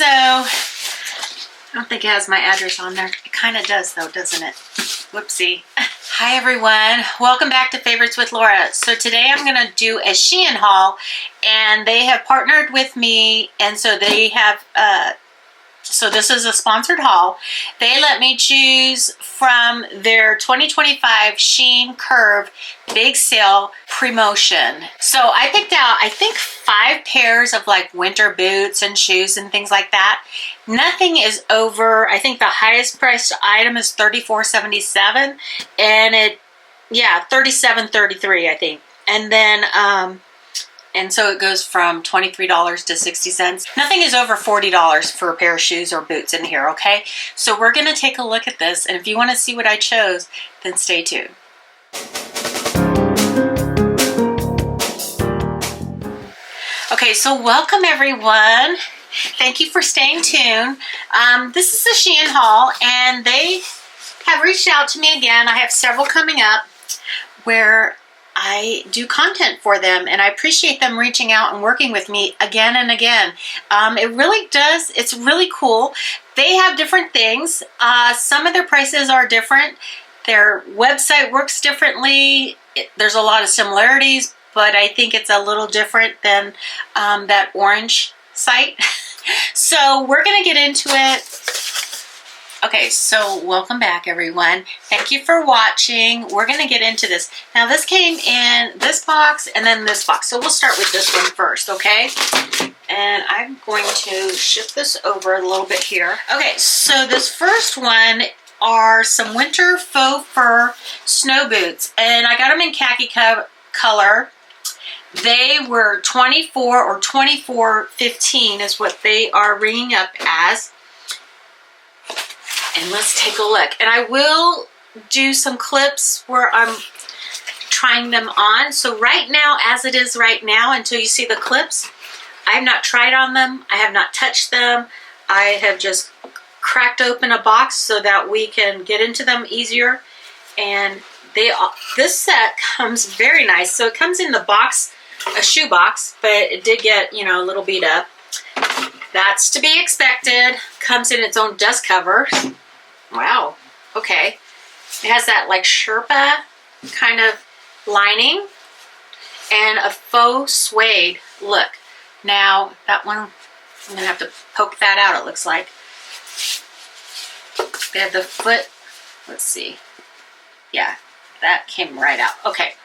So I don't think it has my address on there. It kind of does though, doesn't it? Whoopsie. Hi everyone, welcome back to Favorites with Laura. So today I'm going to do a SHEIN haul, and they have partnered with me, and so they have so this is a sponsored haul. They let me choose from their 2025 SHEIN Curve Big Sale promotion. So I picked out, I think, 5 pairs of like winter boots and shoes and things like that. Nothing is over, I think the highest priced item is $34.77, and it, yeah, $37.33 I think. And then and so it goes from $23 to 60 cents. Nothing is over $40 for a pair of shoes or boots in here, okay? So we're gonna take a look at this, and if you wanna see what I chose, then stay tuned. Okay, so welcome everyone. Thank you for staying tuned. This is the SHEIN haul, and they have reached out to me again. I have several coming up where I do content for them, and I appreciate them reaching out and working with me again and again. It really does, it's really cool. They have different things. Some of their prices are different. Their website works differently. There's a lot of similarities, but I think it's a little different than that orange site. So we're gonna get into it. Okay, so welcome back everyone. Thank you for watching. We're gonna get into this. Now this came in this box and then this box. So we'll start with this one first, okay? And I'm going to shift this over a little bit here. Okay, so this first one are some winter faux fur snow boots. And I got them in khaki color. They were 24 or 24.15 is what they are ringing up as. And let's take a look. And I will do some clips where I'm trying them on. So right now, as it is right now, until you see the clips, I have not tried on them. I have not touched them. I have just cracked open a box so that we can get into them easier. And this set comes very nice. So it comes in the box, a shoe box, but it did get, you know, a little beat up. That's to be expected. Comes in its own dust cover. Wow, okay. It has that like Sherpa kind of lining and a faux suede look. Now, that one, I'm gonna have to poke that out, it looks like. They have the foot, let's see. Yeah, that came right out. Okay.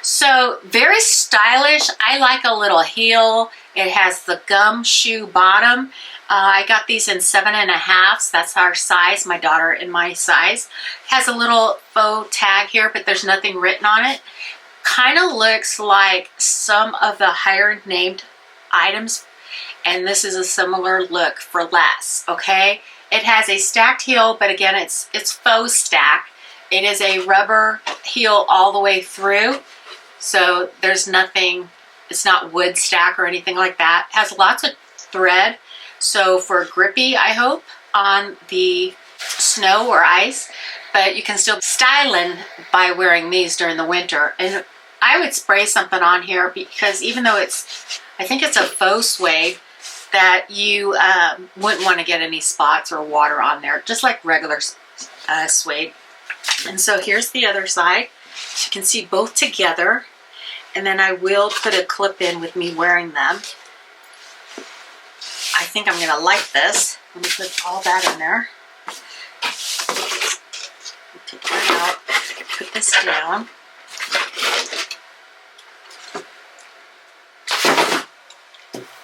So very stylish. I like a little heel. It has the gumshoe bottom. I got these in 7.5. That's our size, my daughter and my size. Has a little faux tag here, but there's nothing written on it. Kind of looks like some of the higher named items, and this is a similar look for less, okay? It has a stacked heel, but again, it's faux stack. It is a rubber heel all the way through. So there's nothing, it's not wood stack or anything like that. It has lots of thread. So for grippy, I hope, on the snow or ice, but you can still styling by wearing these during the winter. And I would spray something on here because even though it's, I think it's a faux suede, that you wouldn't want to get any spots or water on there, just like regular suede. And so here's the other side. You can see both together. And then I will put a clip in with me wearing them. I think I'm gonna like this. Let me put all that in there. Take that out, put this down.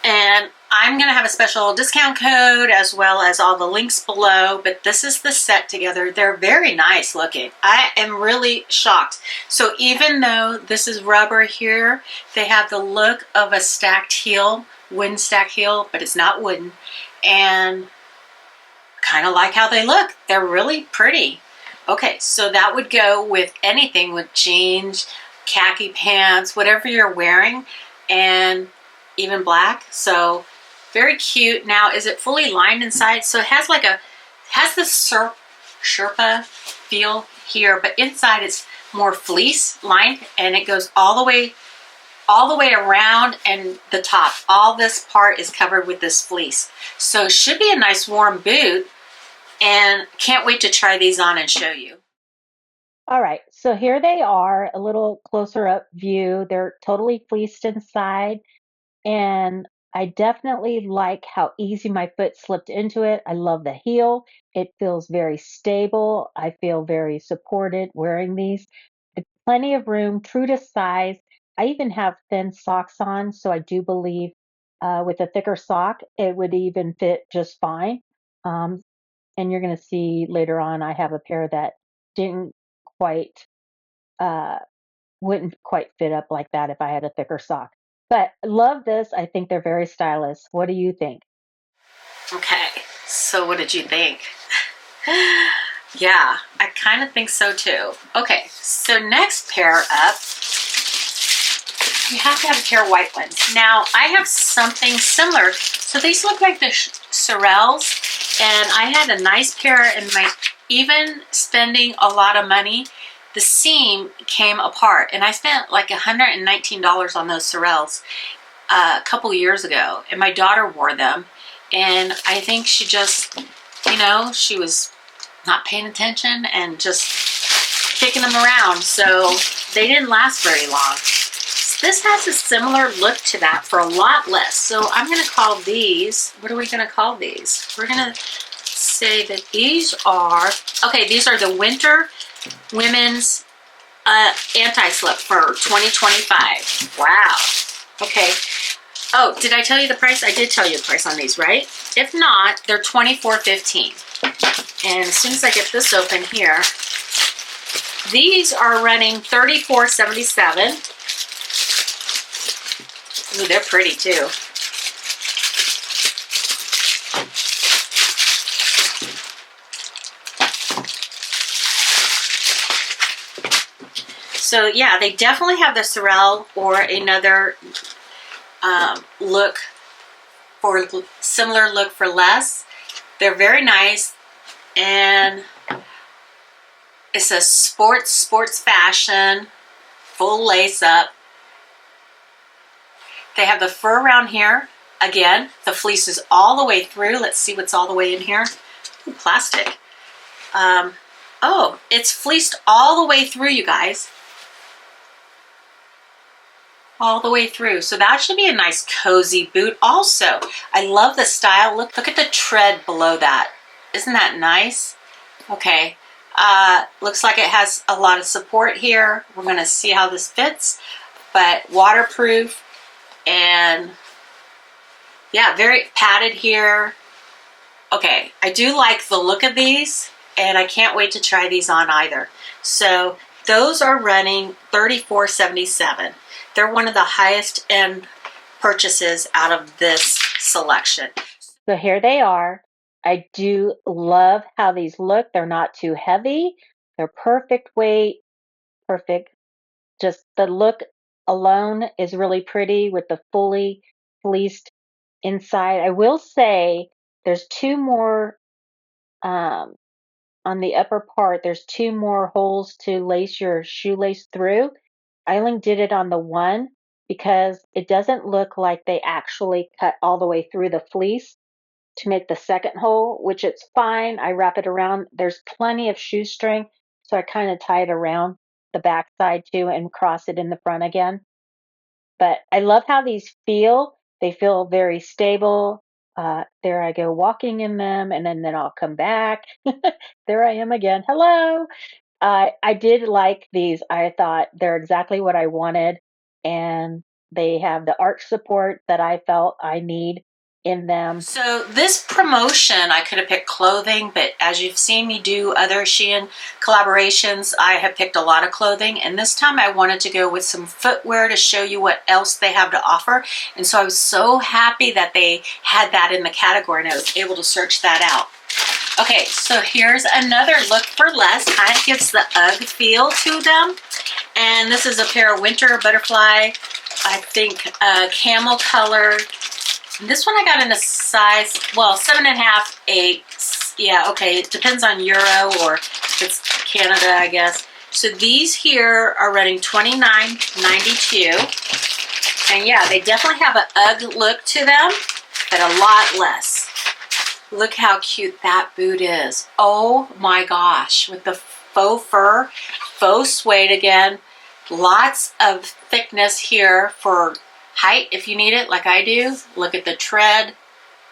And I'm gonna have a special discount code as well as all the links below, but this is the set together. They're very nice looking. I am really shocked. So even though this is rubber here, they have the look of a stacked heel, wooden stacked heel, but it's not wooden. And kind of like how they look. They're really pretty. Okay, so that would go with anything, with jeans, khaki pants, whatever you're wearing, and even black. So very cute. Now, is it fully lined inside? So it has like a, has the Sherpa feel here, but inside it's more fleece lined, and it goes all the way all the way around and the top. All this part is covered with this fleece. So it should be a nice warm boot, and can't wait to try these on and show you. All right, so here they are, a little closer up view. They're totally fleeced inside, and I definitely like how easy my foot slipped into it. I love the heel. It feels very stable. I feel very supported wearing these. It's plenty of room, true to size. I even have thin socks on, so I do believe with a thicker sock, it would even fit just fine. Um, and you're going to see later on, I have a pair that didn't quite uh, wouldn't quite fit up like that if I had a thicker sock. But love this. I think they're very stylish. What do you think? Okay, so what did you think? Yeah, I kind of think so too. Okay, so next pair up, you have to have a pair of white ones. Now, I have something similar. So these look like the Sorels, and I had a nice pair, and even spending a lot of money, the seam came apart, and I spent like $119 on those Sorels a couple years ago, and my daughter wore them, and I think she just, you know, she was not paying attention and just kicking them around, so they didn't last very long. So this has a similar look to that for a lot less. So I'm going to call these, what are we going to call these? We're going to say that these are, okay, these are the winter women's anti-slip for 2025. Wow. Okay. Oh, did I tell you the price? I did tell you the price on these, right? If not, they're $24.15. And as soon as I get this open here, these are running $34.77. Ooh, they're pretty too. So yeah, they definitely have the Sorel or another look for similar look for less. They're very nice, and it's a sports fashion, full lace up. They have the fur around here. Again, the fleece is all the way through. Let's see what's all the way in here. Ooh, plastic. Oh, it's fleeced all the way through, you guys. All the way through. So that should be a nice cozy boot also. I love the style. Look at the tread below that. Isn't that nice? Okay. Looks like it has a lot of support here. We're going to see how this fits. But waterproof, and yeah, very padded here. Okay, I do like the look of these, and I can't wait to try these on either. So those are running $34.77. They're one of the highest end purchases out of this selection. So here they are. I do love how these look. They're not too heavy. They're perfect weight, perfect. Just the look alone is really pretty with the fully fleeced inside. I will say there's two more on the upper part. There's two more holes to lace your shoelace through. I only did it on the one because it doesn't look like they actually cut all the way through the fleece to make the second hole, which it's fine. I wrap it around. There's plenty of shoestring, so I kind of tie it around the back side too and cross it in the front again. But I love how these feel. They feel very stable. There I go walking in them, and then I'll come back. There I am again. Hello. I did like these. I thought they're exactly what I wanted, and they have the arch support that I felt I need in them. So this promotion, I could have picked clothing, but as you've seen me do other SHEIN collaborations, I have picked a lot of clothing, and this time I wanted to go with some footwear to show you what else they have to offer. And so I was so happy that they had that in the category, and I was able to search that out. Okay, so here's another look for less. Kind of gives the UGG feel to them. And this is a pair of winter butterfly, I think camel color. And this one I got in a size, well, 7.5, 8. Yeah, okay, it depends on Euro or if it's Canada, I guess. So these here are running $29.92. And yeah, they definitely have an UGG look to them, but a lot less. Look how cute that boot is. Oh my gosh, with the faux fur, faux suede again. Lots of thickness here for height if you need it, like I do. Look at the tread.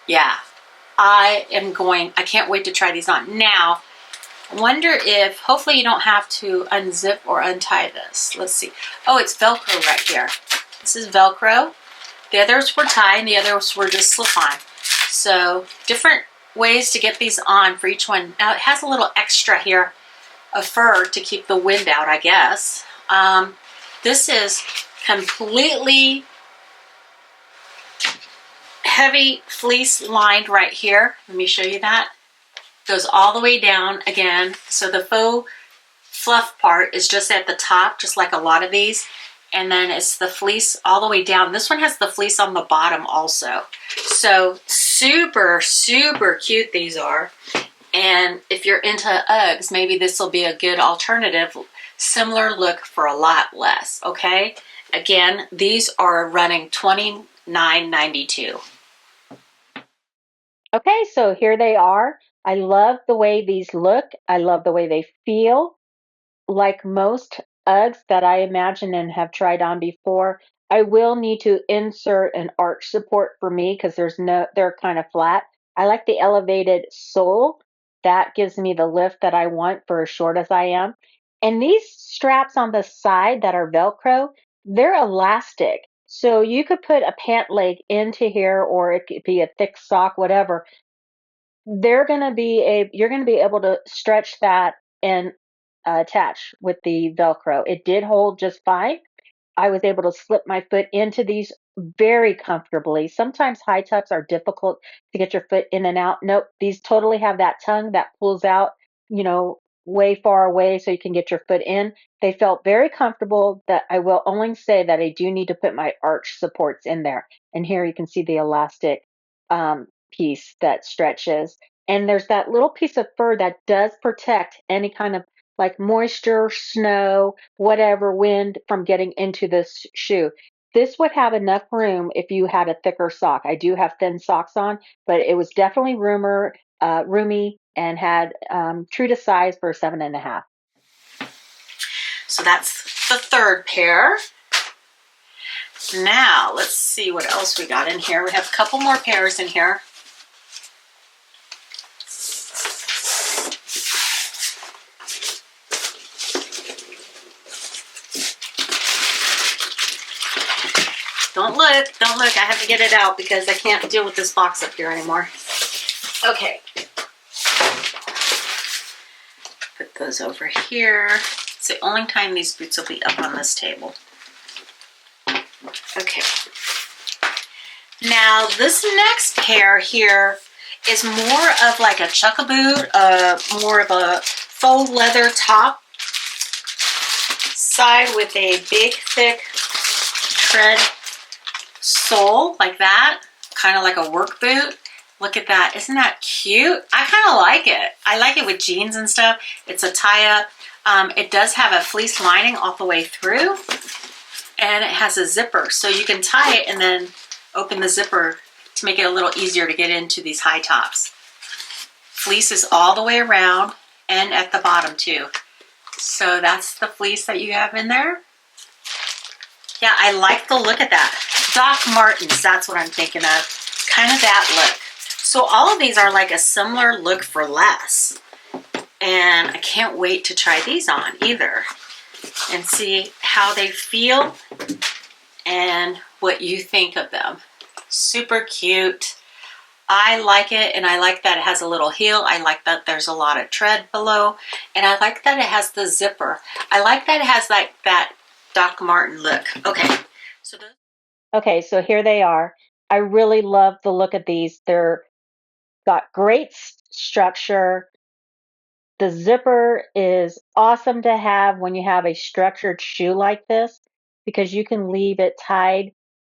Yeah, I can't wait to try these on. Now, I wonder if, hopefully you don't have to unzip or untie this. Let's see. Oh, it's Velcro right here. This is Velcro. The others were tie and the others were just slip on. So different ways to get these on for each one. Now it has a little extra here of fur to keep the wind out, I guess. This is completely heavy fleece lined right here. Let me show you that. Goes all the way down again. So the faux fluff part is just at the top, just like a lot of these. And then it's the fleece all the way down. This one has the fleece on the bottom also. So super, super cute these are. And if you're into Uggs, maybe this will be a good alternative. Similar look for a lot less, okay? Again, these are running $29.92. Okay, so here they are. I love the way these look. I love the way they feel. Like most Uggs that I imagine and have tried on before, I will need to insert an arch support for me because they're kind of flat. I like the elevated sole. That gives me the lift that I want for as short as I am. And these straps on the side that are Velcro, they're elastic. So you could put a pant leg into here, or it could be a thick sock, whatever. You're going to be able to stretch that and attach with the Velcro. It did hold just fine. I was able to slip my foot into these very comfortably. Sometimes high tops are difficult to get your foot in and out. Nope, these totally have that tongue that pulls out, way far away so you can get your foot in. They felt very comfortable. That I will only say that I do need to put my arch supports in there. And here you can see the elastic piece that stretches. And there's that little piece of fur that does protect any kind of like moisture, snow, whatever, wind from getting into this shoe. This would have enough room if you had a thicker sock. I do have thin socks on, but it was definitely roomy and had true to size for 7.5. So that's the third pair. Now, let's see what else we got in here. We have a couple more pairs in here. Don't look. I have to get it out because I can't deal with this box up here anymore. Okay. Put those over here. It's the only time these boots will be up on this table. Okay. Now, this next pair here is more of like a chukka boot, more of a faux leather top side with a big, thick tread sole like that, kind of like a work boot. Look at that. Isn't that cute? I kind of like it. I like it with jeans and stuff. It's a tie-up. It does have a fleece lining all the way through, and it has a zipper. So you can tie it and then open the zipper to make it a little easier to get into these high tops. Fleece is all the way around and at the bottom too. So that's the fleece that you have in there. Yeah, I like the look of that. Doc Martens, that's what I'm thinking of. Kind of that look. So all of these are like a similar look for less. And I can't wait to try these on either. And see how they feel and what you think of them. Super cute. I like it, and I like that it has a little heel. I like that there's a lot of tread below. And I like that it has the zipper. I like that it has like that Doc Marten look. Okay, so here they are. I really love the look of these. They're got great structure. The zipper is awesome to have when you have a structured shoe like this because you can leave it tied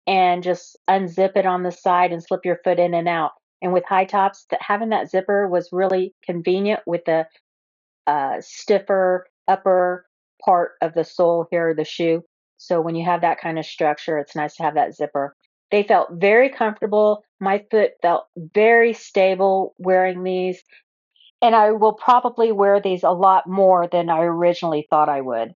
and just unzip it on the side and slip your foot in and out. And with high tops, having that zipper was really convenient with the stiffer upper part of the sole here of the shoe. So when you have that kind of structure, it's nice to have that zipper. They felt very comfortable. My foot felt very stable wearing these. And I will probably wear these a lot more than I originally thought I would.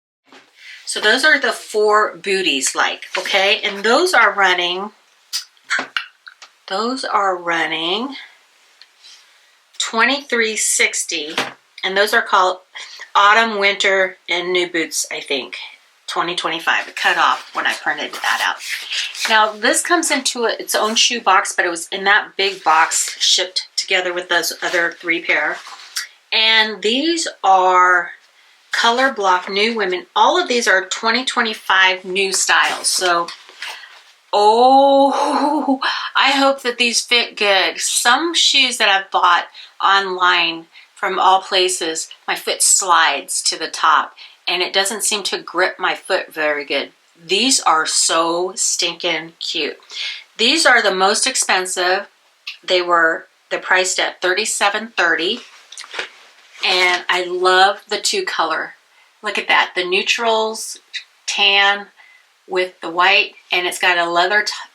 So those are the 4 booties like, okay? And those are running $23.60, and those are called Autumn, Winter, and New Boots, I think. 2025. It cut off when I printed that out. Now this comes into its own shoe box, but it was in that big box shipped together with those other 3 pair. And these are Color Block New Women. All of these are 2025 new styles. So, oh, I hope that these fit good. Some shoes that I've bought online from all places, my foot slides to the top and it doesn't seem to grip my foot very good. These are so stinking cute. These are the most expensive. They're priced at $37.30. And I love the 2 color. Look at that, the neutrals tan with the white, and it's got a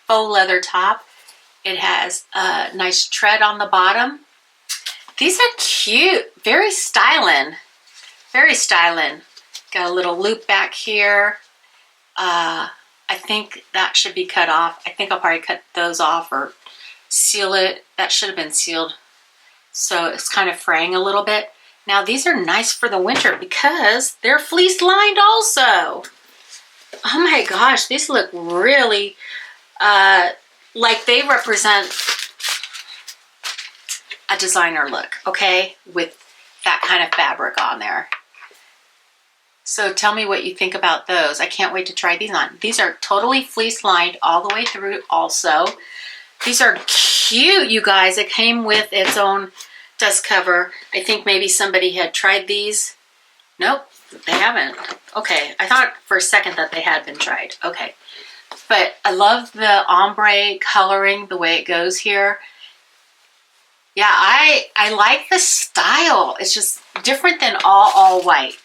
faux leather top. It has a nice tread on the bottom. These are cute, very styling, very styling. Got a little loop back here. I think that should be cut off. I think I'll probably cut those off or seal it. That should have been sealed. So it's kind of fraying a little bit. Now these are nice for the winter because they're fleece lined also. Oh my gosh, these look really like they represent a designer look, okay? With that kind of fabric on there. So tell me what you think about those. I can't wait to try these on. These are totally fleece lined all the way through also. These are cute, you guys. It came with its own dust cover. I think maybe somebody had tried these. Nope, they haven't. Okay, I thought for a second that they had been tried. Okay, but I love the ombre coloring, the way it goes here. Yeah, I like the style. It's just different than all white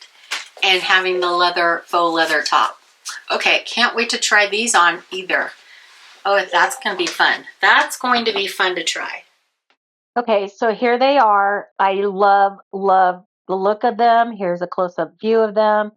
and having the faux leather top. Okay, can't wait to try these on either. Oh, that's going to be fun. That's going to be fun to try. Okay, so here they are. I love the look of them. Here's a close-up view of them.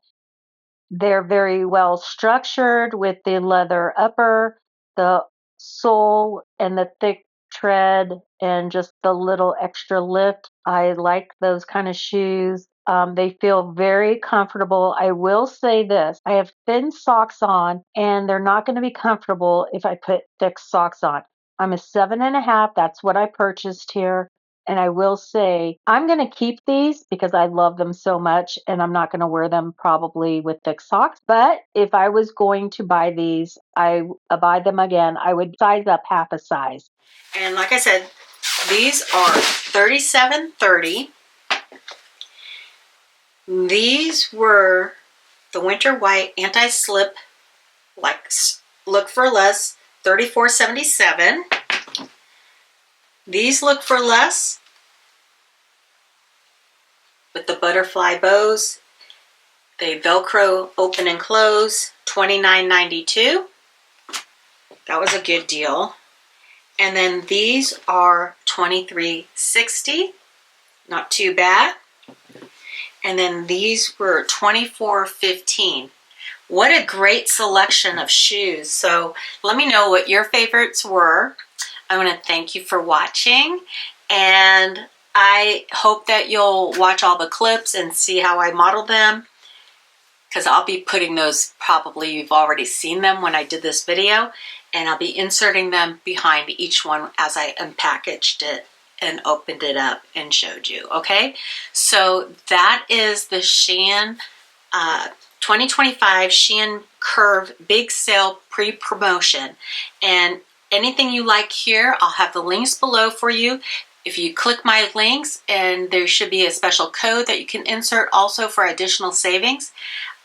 They're very well structured with the leather upper, the sole, and the thick tread, and just the little extra lift. I like those kind of shoes. They feel very comfortable. I will say this, I have thin socks on, and they're not going to be comfortable if I put thick socks on. I'm a 7.5. That's what I purchased here. And I will say, I'm going to keep these because I love them so much, and I'm not going to wear them probably with thick socks. But if I was going to buy these, I buy them again, I would size up half a size. And like I said, these are $37.30. These were the winter white anti-slip, like look for less, $34.77. These look for less with the butterfly bows. They Velcro open and close, $29.92. That was a good deal. And then these are $23.60. Not too bad. And then these were $24.15. What a great selection of shoes. So let me know what your favorites were. I want to thank you for watching, and I hope that you'll watch all the clips and see how I modeled them, because I'll be putting those, probably you've already seen them when I did this video, and I'll be inserting them behind each one as I unpackaged it and opened it up and showed you, okay? So that is the SHEIN 2025 SHEIN Curve Big Sale Pre-Promotion. And anything you like here, I'll have the links below for you. If you click my links, and there should be a special code that you can insert also for additional savings.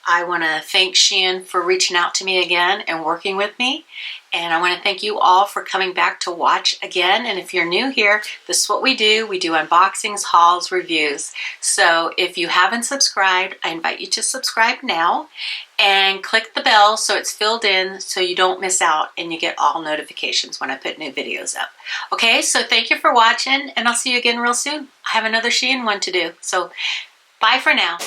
I want to thank SHEIN for reaching out to me again and working with me. And I want to thank you all for coming back to watch again. And if you're new here, this is what we do. We do unboxings, hauls, reviews. So if you haven't subscribed, I invite you to subscribe now and click the bell so it's filled in so you don't miss out and you get all notifications when I put new videos up. Okay, so thank you for watching and I'll see you again real soon. I have another SHEIN one to do. So bye for now.